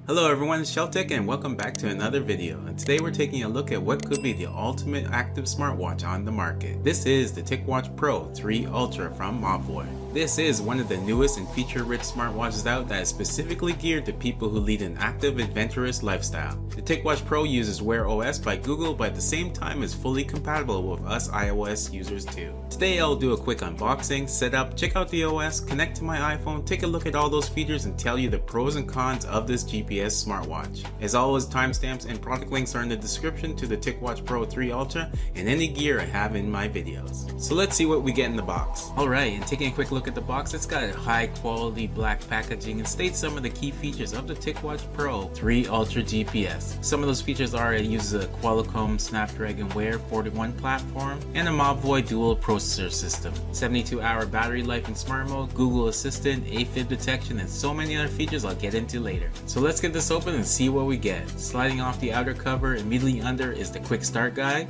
Hello everyone, it's Sheltech and welcome back to another video. And today we're taking a look at what could be the ultimate active smartwatch on the market. This is the TicWatch Pro 3 Ultra from Mobvoi. This is one of the newest and feature-rich smartwatches out that is specifically geared to people who lead an active, adventurous lifestyle. The TicWatch Pro uses Wear OS by Google, but at the same time is fully compatible with us iOS users too. Today I'll do a quick unboxing, setup, check out the OS, connect to my iPhone, take a look at all those features and tell you the pros and cons of this GPS smartwatch. As always, timestamps and product links are in the description to the TicWatch Pro 3 Ultra and any gear I have in my videos. So let's see what we get in the box. Alright, and taking a quick look at the box, it's got a high quality black packaging and states some of the key features of the TicWatch Pro 3 Ultra GPS. Some of those features are it uses a Qualcomm Snapdragon Wear 41 platform and a Mobvoi dual processor system, 72-hour battery life in smart mode, Google Assistant, AFiB detection, and so many other features I'll get into later. So let's get this open and see what we get. Sliding off the outer cover, immediately under is the quick start guide.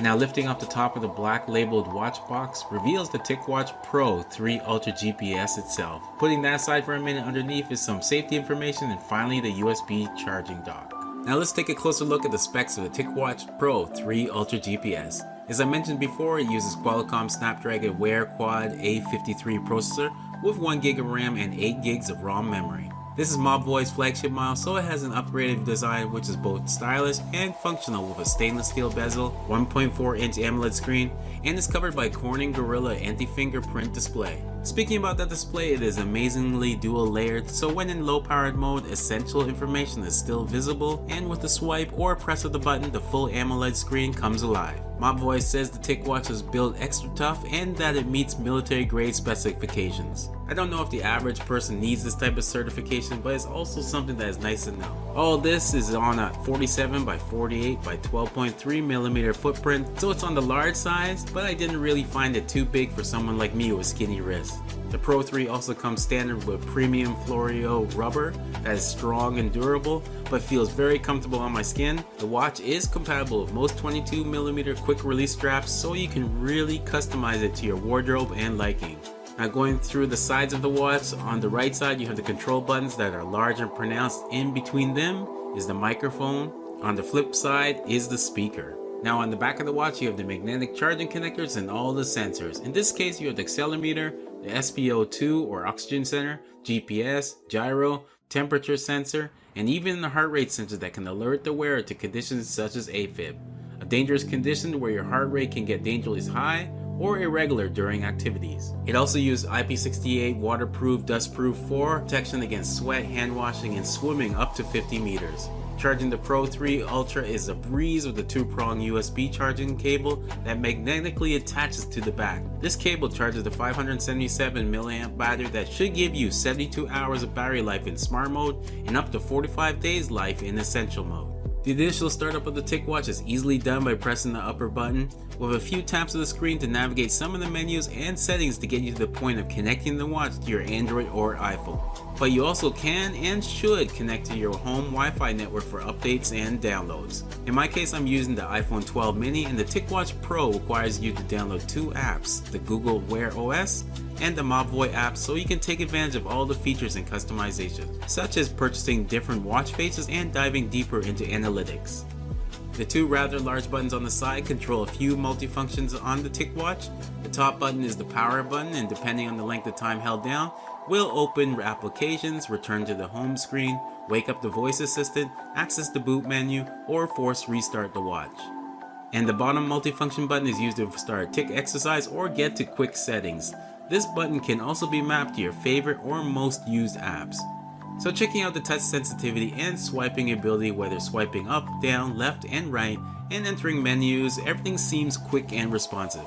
Now lifting up the top of the black labeled watch box reveals the TicWatch Pro 3 Ultra GPS itself. Putting that aside for a minute, underneath is some safety information and finally the USB charging dock. Now let's take a closer look at the specs of the TicWatch Pro 3 Ultra GPS. As I mentioned before, it uses Qualcomm Snapdragon Wear Quad A53 processor with 1GB of RAM and 8GB of ROM memory. This is Mobvoi's flagship model, so it has an upgraded design which is both stylish and functional with a stainless steel bezel, 1.4-inch AMOLED screen, and is covered by Corning Gorilla anti-fingerprint display. Speaking about that display, it is amazingly dual layered, so when in low powered mode, essential information is still visible, and with a swipe or press of the button, the full AMOLED screen comes alive. Mobvoi says the TicWatch is built extra tough and that it meets military grade specifications. I don't know if the average person needs this type of certification, but it's also something that is nice to know. All this is on a 47 by 48 by 12.3mm footprint, so it's on the large size, but I didn't really find it too big for someone like me with skinny wrists. The Pro 3 also comes standard with premium Florio rubber that is strong and durable, but feels very comfortable on my skin. The watch is compatible with most 22mm quick release straps, so you can really customize it to your wardrobe and liking. Now going through the sides of the watch, on the right side you have the control buttons that are large and pronounced. In between them is the microphone. On the flip side is the speaker. Now on the back of the watch you have the magnetic charging connectors and all the sensors. In this case you have the accelerometer, the SpO2 or oxygen sensor, GPS, gyro, temperature sensor, and even the heart rate sensor that can alert the wearer to conditions such as AFiB, a dangerous condition where your heart rate can get dangerously high or irregular during activities. It also uses IP68 waterproof, dustproof for protection against sweat, hand washing, and swimming up to 50 meters. Charging the Pro 3 Ultra is a breeze with a 2-prong USB charging cable that magnetically attaches to the back. This cable charges the 577 mAh battery that should give you 72 hours of battery life in smart mode and up to 45 days life in essential mode. The initial startup of the TicWatch is easily done by pressing the upper button, with a few taps of the screen to navigate some of the menus and settings to get you to the point of connecting the watch to your Android or iPhone. But you also can and should connect to your home Wi-Fi network for updates and downloads. In my case, I'm using the iPhone 12 mini, and the TicWatch Pro requires you to download 2 apps, the Google Wear OS and the Mobvoi app, so you can take advantage of all the features and customization, such as purchasing different watch faces and diving deeper into analytics. The 2 rather large buttons on the side control a few multifunctions on the TicWatch. The top button is the power button, and depending on the length of time held down, will open applications, return to the home screen, wake up the voice assistant, access the boot menu, or force restart the watch. And the bottom multifunction button is used to start a tick exercise or get to quick settings. This button can also be mapped to your favorite or most used apps. So checking out the touch sensitivity and swiping ability, whether swiping up, down, left, and right, and entering menus, everything seems quick and responsive.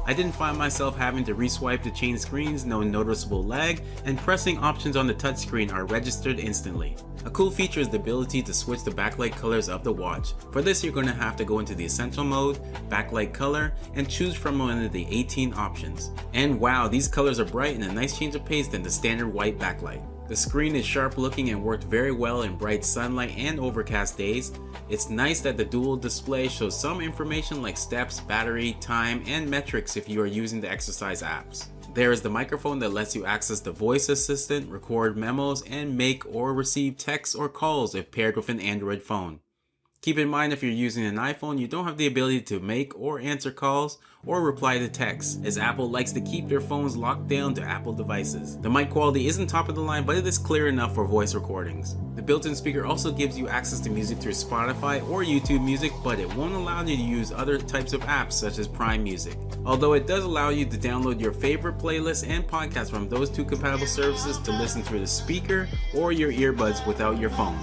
I didn't find myself having to reswipe to change screens, no noticeable lag, and pressing options on the touchscreen are registered instantly. A cool feature is the ability to switch the backlight colors of the watch. For this you're going to have to go into the essential mode, backlight color, and choose from one of the 18 options. And wow, these colors are bright and a nice change of pace than the standard white backlight. The screen is sharp looking and worked very well in bright sunlight and overcast days. It's nice that the dual display shows some information like steps, battery, time, and metrics if you are using the exercise apps. There is the microphone that lets you access the voice assistant, record memos, and make or receive texts or calls if paired with an Android phone. Keep in mind if you're using an iPhone, you don't have the ability to make or answer calls or reply to texts, as Apple likes to keep their phones locked down to Apple devices. The mic quality isn't top of the line, but it is clear enough for voice recordings. The built-in speaker also gives you access to music through Spotify or YouTube Music, but it won't allow you to use other types of apps such as Prime Music. Although it does allow you to download your favorite playlists and podcasts from those two compatible services to listen through the speaker or your earbuds without your phone.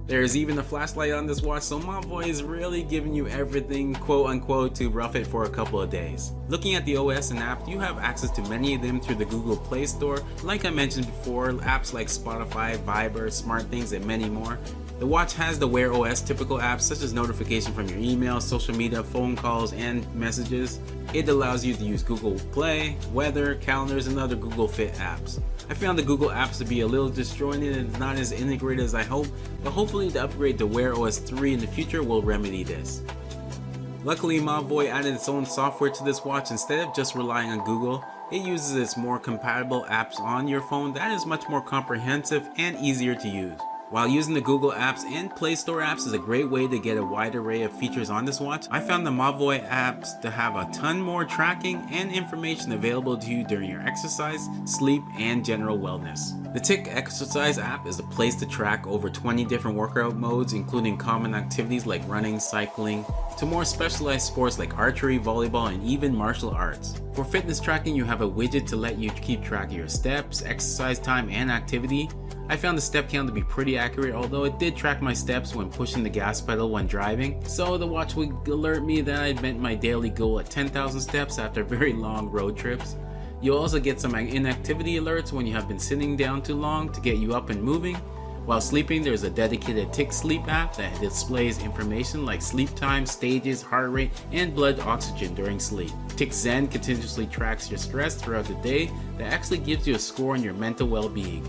There is even a flashlight on this watch, so Mobvoi is really giving you everything quote unquote to rough it for a couple of days. Looking at the OS and app, you have access to many of them through the Google Play Store. Like I mentioned before, apps like Spotify, Viber, SmartThings, and many more. The watch has the Wear OS typical apps such as notification from your email, social media, phone calls, and messages. It allows you to use Google Play, weather, calendars, and other Google Fit apps. I found the Google apps to be a little disjointed and not as integrated as I hoped, but hopefully the upgrade to Wear OS 3 in the future will remedy this. Luckily, Mobvoi added its own software to this watch. Instead of just relying on Google, it uses its more compatible apps on your phone that is much more comprehensive and easier to use. While using the Google apps and Play Store apps is a great way to get a wide array of features on this watch, I found the Mobvoi apps to have a ton more tracking and information available to you during your exercise, sleep, and general wellness. The TicExercise app is a place to track over 20 different workout modes, including common activities like running, cycling, to more specialized sports like archery, volleyball, and even martial arts. For fitness tracking, you have a widget to let you keep track of your steps, exercise time, and activity. I found the step count to be pretty accurate, although it did track my steps when pushing the gas pedal when driving, so the watch would alert me that I'd met my daily goal at 10,000 steps after very long road trips. You'll also get some inactivity alerts when you have been sitting down too long to get you up and moving. While sleeping, there's a dedicated Tic Sleep app that displays information like sleep time, stages, heart rate, and blood oxygen during sleep. Tic Zen continuously tracks your stress throughout the day that actually gives you a score on your mental well-being.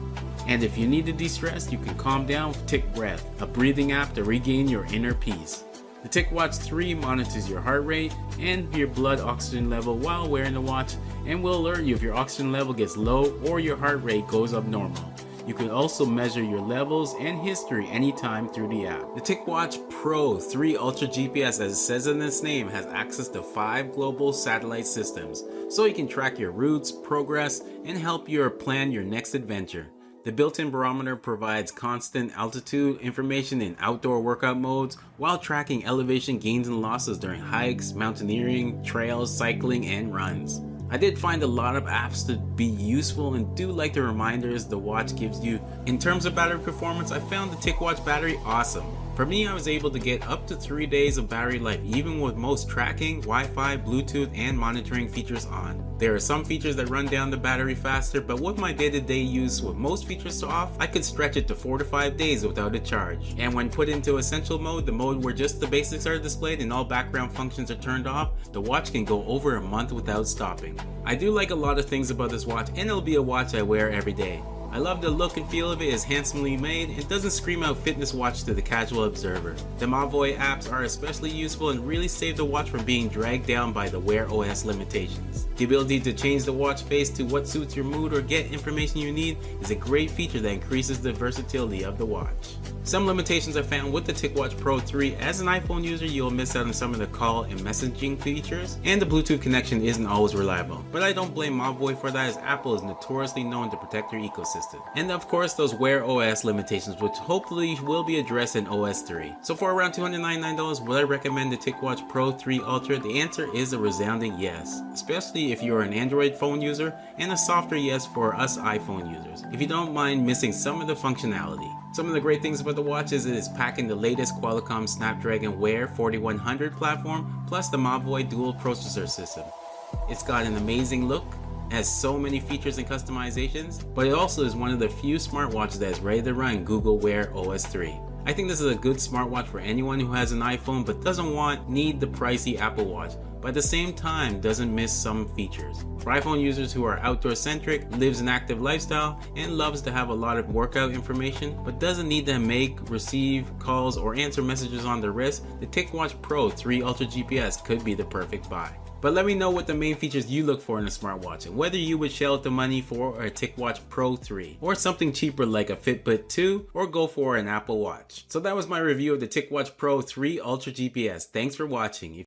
And if you need to de-stress, you can calm down with Tic Breath, a breathing app to regain your inner peace. The TicWatch 3 monitors your heart rate and your blood oxygen level while wearing the watch, and will alert you if your oxygen level gets low or your heart rate goes abnormal. You can also measure your levels and history anytime through the app. The TicWatch Pro 3 Ultra GPS, as it says in its name, has access to 5 global satellite systems, so you can track your routes, progress, and help you plan your next adventure. The built-in barometer provides constant altitude information in outdoor workout modes while tracking elevation gains and losses during hikes, mountaineering, trails, cycling, and runs. I did find a lot of apps to be useful and do like the reminders the watch gives you. In terms of battery performance, I found the TicWatch battery awesome. For me, I was able to get up to 3 days of battery life even with most tracking, Wi-Fi, Bluetooth, and monitoring features on. There are some features that run down the battery faster, but with my day-to-day use with most features off, I could stretch it to 4 to 5 days without a charge. And when put into essential mode, the mode where just the basics are displayed and all background functions are turned off, the watch can go over a month without stopping. I do like a lot of things about this watch, and it'll be a watch I wear every day. I love the look and feel of it. Is handsomely made and doesn't scream out fitness watch to the casual observer. The Mobvoi apps are especially useful and really save the watch from being dragged down by the Wear OS limitations. The ability to change the watch face to what suits your mood or get information you need is a great feature that increases the versatility of the watch. Some limitations I found with the TicWatch Pro 3: as an iPhone user, you'll miss out on some of the call and messaging features, and the Bluetooth connection isn't always reliable. But I don't blame Mobvoi for that, as Apple is notoriously known to protect their ecosystem. And of course, those Wear OS limitations, which hopefully will be addressed in OS 3. So for around $299, would I recommend the TicWatch Pro 3 Ultra? The answer is a resounding yes, especially if you're an Android phone user, and a softer yes for us iPhone users, if you don't mind missing some of the functionality. Some of the great things about the watch is it is packing the latest Qualcomm Snapdragon Wear 4100 platform, plus the Mobvoi dual processor system. It's got an amazing look, has so many features and customizations, but it also is one of the few smartwatches that is ready to run Google Wear OS 3. I think this is a good smartwatch for anyone who has an iPhone but doesn't need the pricey Apple Watch, but at the same time doesn't miss some features. For iPhone users who are outdoor centric, lives an active lifestyle, and loves to have a lot of workout information, but doesn't need to make, receive calls, or answer messages on their wrist, the TicWatch Pro 3 Ultra GPS could be the perfect buy. But let me know what the main features you look for in a smartwatch, and whether you would shell out the money for a TicWatch Pro 3, or something cheaper like a Fitbit 2, or go for an Apple Watch. So that was my review of the TicWatch Pro 3 Ultra GPS. Thanks for watching.